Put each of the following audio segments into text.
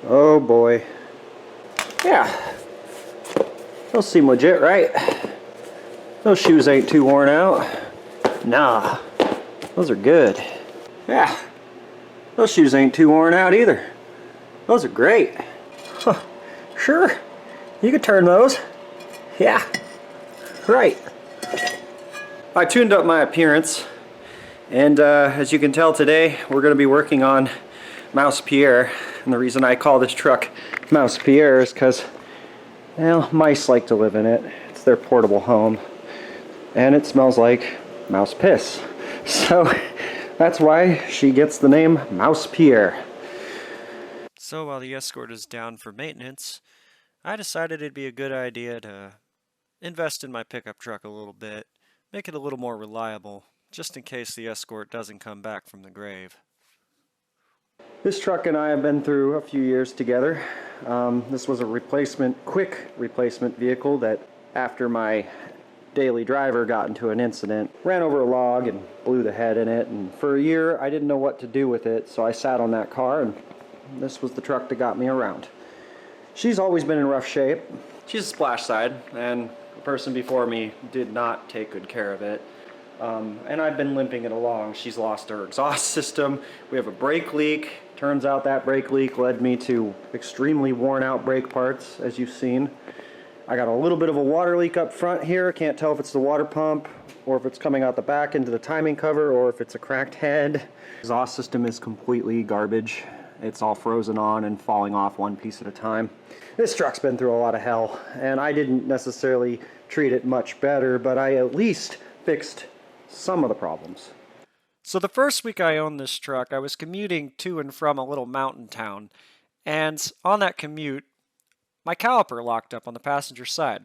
Oh boy. Yeah, those seem legit, right? Those shoes ain't too worn out. Nah, those are good. Yeah, those shoes ain't too worn out either. Those are great. Huh. Sure, you could turn those. Yeah, right. I tuned up my appearance, and as you can tell today, we're going to be working on Mouse Pierre. And the reason I call this truck Mouse Pierre is because, well, mice like to live in it. It's their portable home. And it smells like mouse piss. So that's why she gets the name Mouse Pierre. So while the Escort is down for maintenance, I decided it'd be a good idea to invest in my pickup truck a little bit, make it a little more reliable, just in case the Escort doesn't come back from the grave. This truck and I have been through a few years together. This was a quick replacement vehicle that after my daily driver got into an incident, ran over a log and blew the head in it, and for a year I didn't know what to do with it, so I sat on that car and this was the truck that got me around. She's always been in rough shape. She's a splash side, and the person before me did not take good care of it. And I've been limping it along. She's lost her exhaust system. We have a brake leak. Turns out that brake leak led me to extremely worn out brake parts, as you've seen. I got a little bit of a water leak up front here. Can't tell if it's the water pump or if it's coming out the back into the timing cover or if it's a cracked head. Exhaust system is completely garbage. It's all frozen on and falling off one piece at a time. This truck's been through a lot of hell, and I didn't necessarily treat it much better, but I at least fixed some of the problems. So the first week I owned this truck, I was commuting to and from a little mountain town, and on that commute, my caliper locked up on the passenger side.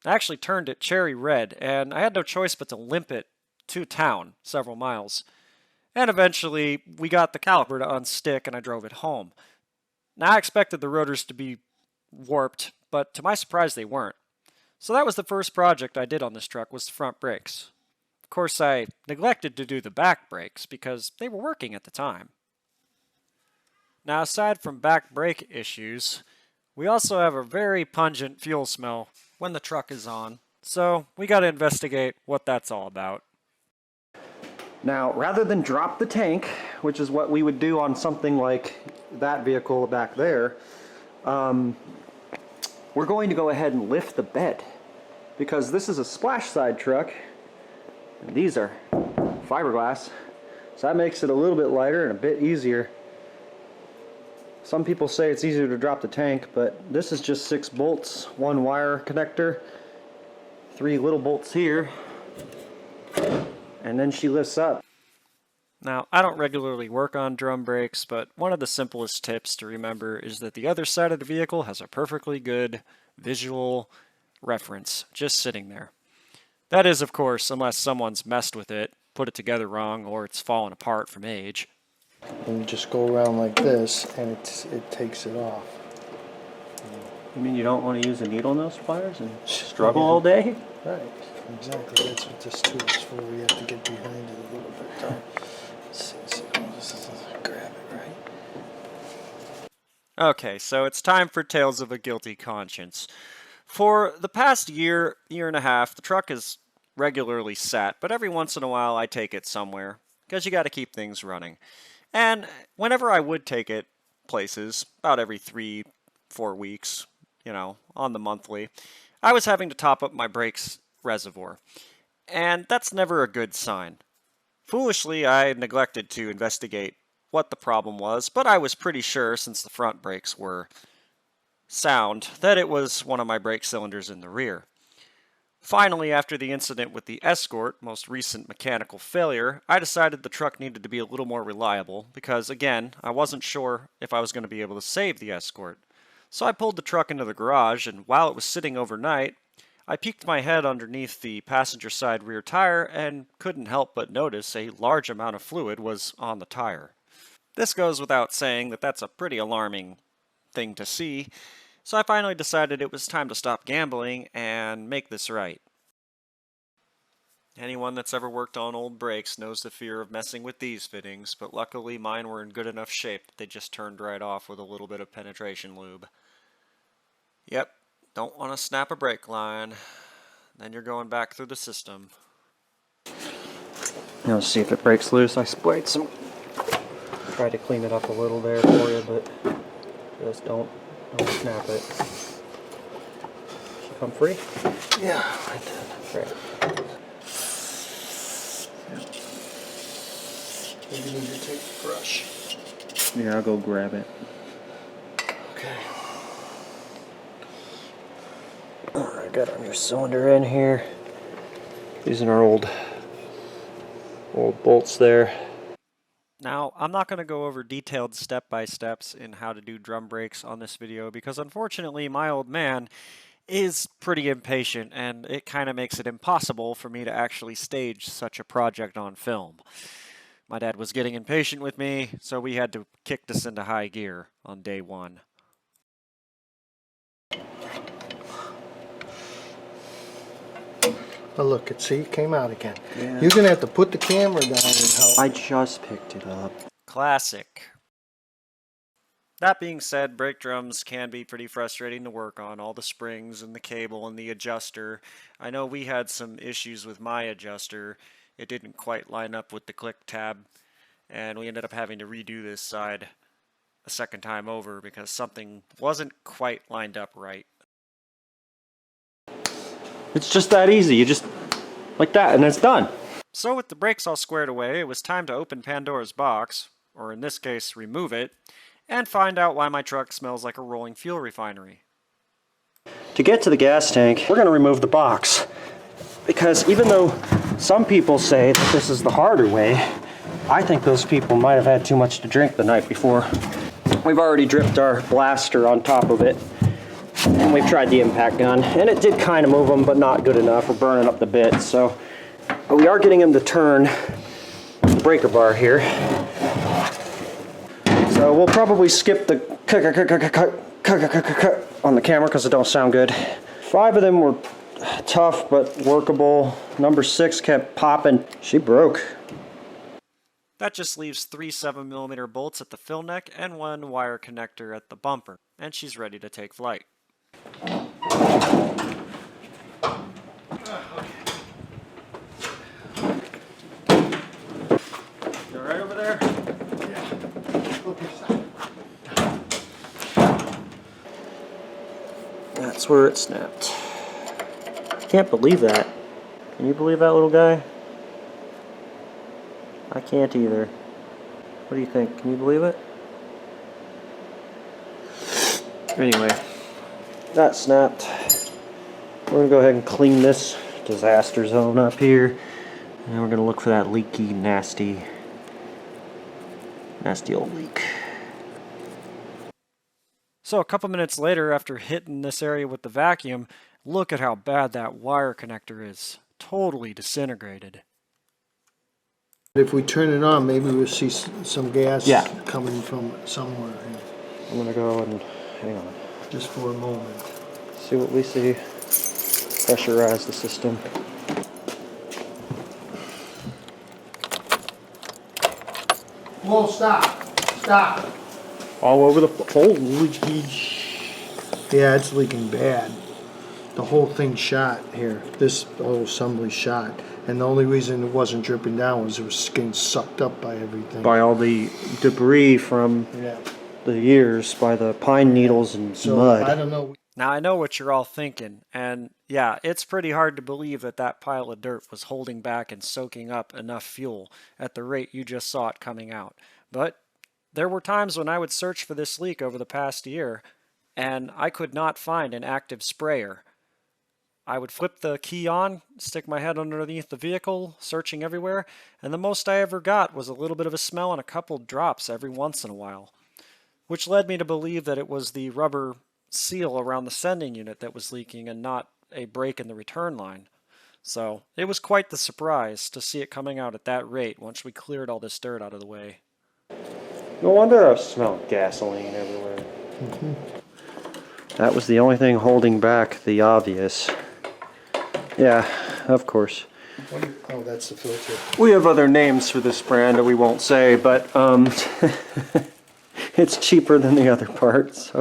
I actually turned it cherry red, and I had no choice but to limp it to town, several miles. And eventually, we got the caliper to unstick, and I drove it home. Now, I expected the rotors to be warped, but to my surprise, they weren't. So that was the first project I did on this truck, was the front brakes. Of course, I neglected to do the back brakes because they were working at the time. Now, aside from back brake issues, we also have a very pungent fuel smell when the truck is on, so we got to investigate what that's all about. Now, rather than drop the tank, which is what we would do on something like that vehicle back there, we're going to go ahead and lift the bed, because this is a splash side truck and these are fiberglass, so that makes it a little bit lighter and a bit easier. Some people say it's easier to drop the tank, but this is just 6 bolts, 1 wire connector, 3 little bolts here, and then she lifts up. Now, I don't regularly work on drum brakes, but one of the simplest tips to remember is that the other side of the vehicle has a perfectly good visual reference just sitting there. That is, of course, unless someone's messed with it, put it together wrong, or it's fallen apart from age. And you just go around like this, and it takes it off. You mean you don't want to use a needle nose pliers and struggle all day? Right, exactly. That's what this tool is for. We have to get behind it a little bit. Let's see, grab it, right? Okay, so it's time for Tales of a Guilty Conscience. For the past year and a half, the truck is regularly sat, but every once in a while I take it somewhere, because you got to keep things running. And whenever I would take it places, about every 3-4 weeks, on the monthly, I was having to top up my brakes reservoir. And that's never a good sign. Foolishly, I neglected to investigate what the problem was, but I was pretty sure, since the front brakes were sound, that it was one of my brake cylinders in the rear. Finally, after the incident with the Escort, most recent mechanical failure, I decided the truck needed to be a little more reliable because, again, I wasn't sure if I was going to be able to save the Escort. So I pulled the truck into the garage, and while it was sitting overnight, I peeked my head underneath the passenger side rear tire and couldn't help but notice a large amount of fluid was on the tire. This goes without saying that that's a pretty alarming thing to see, so I finally decided it was time to stop gambling and make this right. Anyone that's ever worked on old brakes knows the fear of messing with these fittings, but luckily mine were in good enough shape that they just turned right off with a little bit of penetration lube. Yep, don't want to snap a brake line. Then you're going back through the system. Now let's see if it breaks loose. I sprayed some. Tried to clean it up a little there for you, but just don't snap it. Should come free? Yeah. Great. Maybe you need to take the brush. Yeah, I'll go grab it. Okay. Alright, got our new cylinder in here. Using our old bolts there. Now, I'm not going to go over detailed step-by-steps in how to do drum brakes on this video because unfortunately my old man is pretty impatient and it kind of makes it impossible for me to actually stage such a project on film. My dad was getting impatient with me, so we had to kick this into high gear on day one. Oh, look, see, it came out again. Yeah. You're going to have to put the camera down and help. I just picked it up. Classic. That being said, brake drums can be pretty frustrating to work on. All the springs and the cable and the adjuster. I know we had some issues with my adjuster. It didn't quite line up with the click tab, and we ended up having to redo this side a second time over because something wasn't quite lined up right. It's just that easy. You just like that and it's done. So with the brakes all squared away, it was time to open Pandora's box, or in this case, remove it, and find out why my truck smells like a rolling fuel refinery. To get to the gas tank, we're going to remove the box. Because even though some people say that this is the harder way, I think those people might have had too much to drink the night before. We've already dripped our blaster on top of it. And we've tried the impact gun, and it did kind of move them, but not good enough. We're burning up the bits, so but we are getting him to turn the breaker bar here. So we'll probably skip the on the camera because it don't sound good. 5 of them were tough but workable. Number 6 kept popping. She broke. That just leaves 3 7mm bolts at the fill neck and 1 wire connector at the bumper, and she's ready to take flight. You alright over there? Yeah. That's where it snapped. Can't believe that. Can you believe that, little guy? I can't either. What do you think? Can you believe it? Anyway, that snapped. We're gonna go ahead and clean this disaster zone up here, and we're gonna look for that leaky, nasty old leak. So a couple minutes later, after hitting this area with the vacuum, look at how bad that wire connector is. Totally disintegrated. If we turn it on, maybe we'll see some gas coming from somewhere. I'm gonna go and hang on. Just for a moment. See what we see. Pressurize the system. Whoa, stop. Stop. All over the holy. Yeah, it's leaking bad. The whole thing shot here. This whole assembly shot. And the only reason it wasn't dripping down was it was getting sucked up by everything. By all the debris from the years, by the pine needles and mud. I don't know. Now I know what you're all thinking, and yeah, it's pretty hard to believe that that pile of dirt was holding back and soaking up enough fuel at the rate you just saw it coming out. But there were times when I would search for this leak over the past year, and I could not find an active sprayer. I would flip the key on, stick my head underneath the vehicle, searching everywhere, and the most I ever got was a little bit of a smell and a couple drops every once in a while, which led me to believe that it was the rubber seal around the sending unit that was leaking and not a break in the return line. So it was quite the surprise to see it coming out at that rate once we cleared all this dirt out of the way. No wonder I smelled gasoline everywhere. That was the only thing holding back the obvious. Yeah, of course. Oh, that's the filter. We have other names for this brand that we won't say, but it's cheaper than the other parts.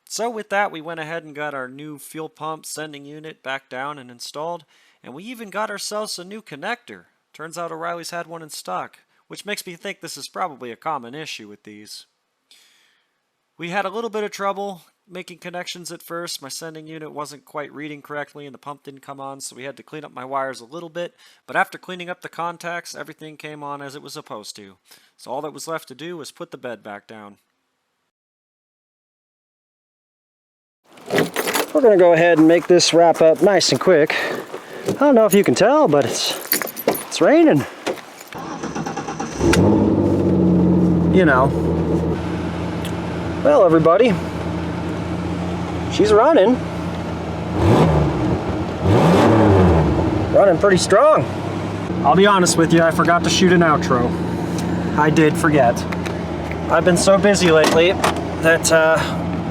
So with that, we went ahead and got our new fuel pump sending unit back down and installed, and we even got ourselves a new connector. Turns out O'Reilly's had one in stock, which makes me think this is probably a common issue with these. We had a little bit of trouble making connections at first. My sending unit wasn't quite reading correctly and the pump didn't come on, so we had to clean up my wires a little bit. But after cleaning up the contacts, everything came on as it was supposed to. So all that was left to do was put the bed back down. We're going to go ahead and make this wrap up nice and quick. I don't know if you can tell, but it's raining. You know. Well, everybody, she's running. Running pretty strong. I'll be honest with you, I forgot to shoot an outro. I did forget. I've been so busy lately that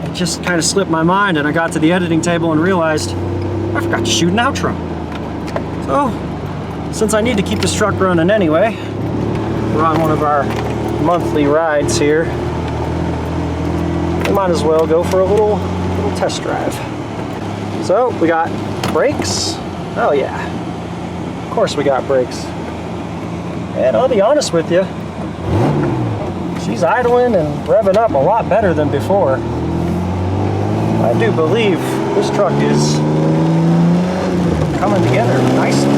it just kind of slipped my mind, and I got to the editing table and realized I forgot to shoot an outro. So, since I need to keep this truck running anyway, we're on one of our monthly rides here. We might as well go for a little test drive. So we got brakes. Oh yeah, of course we got brakes. And I'll be honest with you, she's idling and revving up a lot better than before. I do believe this truck is coming together nicely.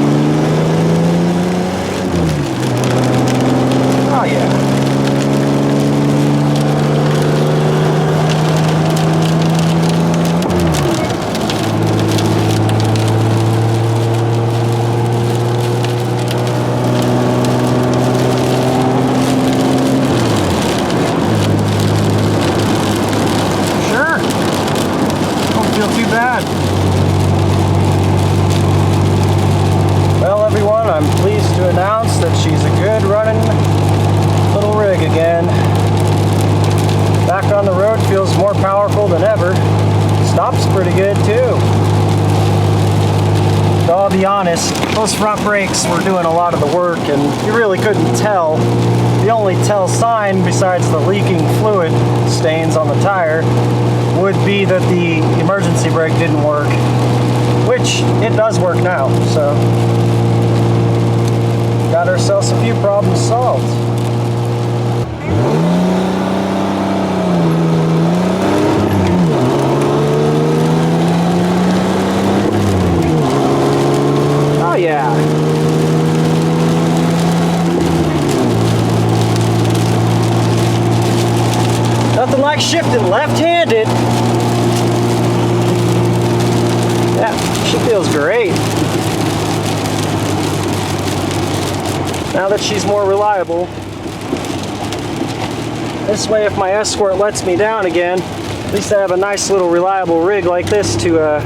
Oh yeah. Well, everyone, I'm pleased to announce that she's a good running little rig again. Back on the road, feels more powerful than ever. Stops pretty good too. So I'll be honest, those front brakes were doing a lot of the work, and you really couldn't tell. The only tell sign besides the leaking fluid stains on the tire would be that the emergency brake didn't work, which it does work now, so got ourselves a few problems solved. Oh yeah. Nothing like shifting left-handed. Yeah, she feels great. Now that she's more reliable. This way, if my Escort lets me down again, at least I have a nice little reliable rig like this to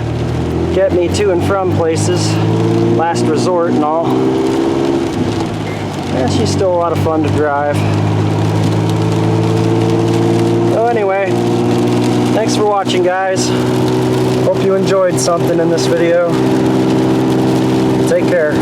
get me to and from places. Last resort and all. And she's still a lot of fun to drive. So anyway, thanks for watching, guys. Hope you enjoyed something in this video. Take care.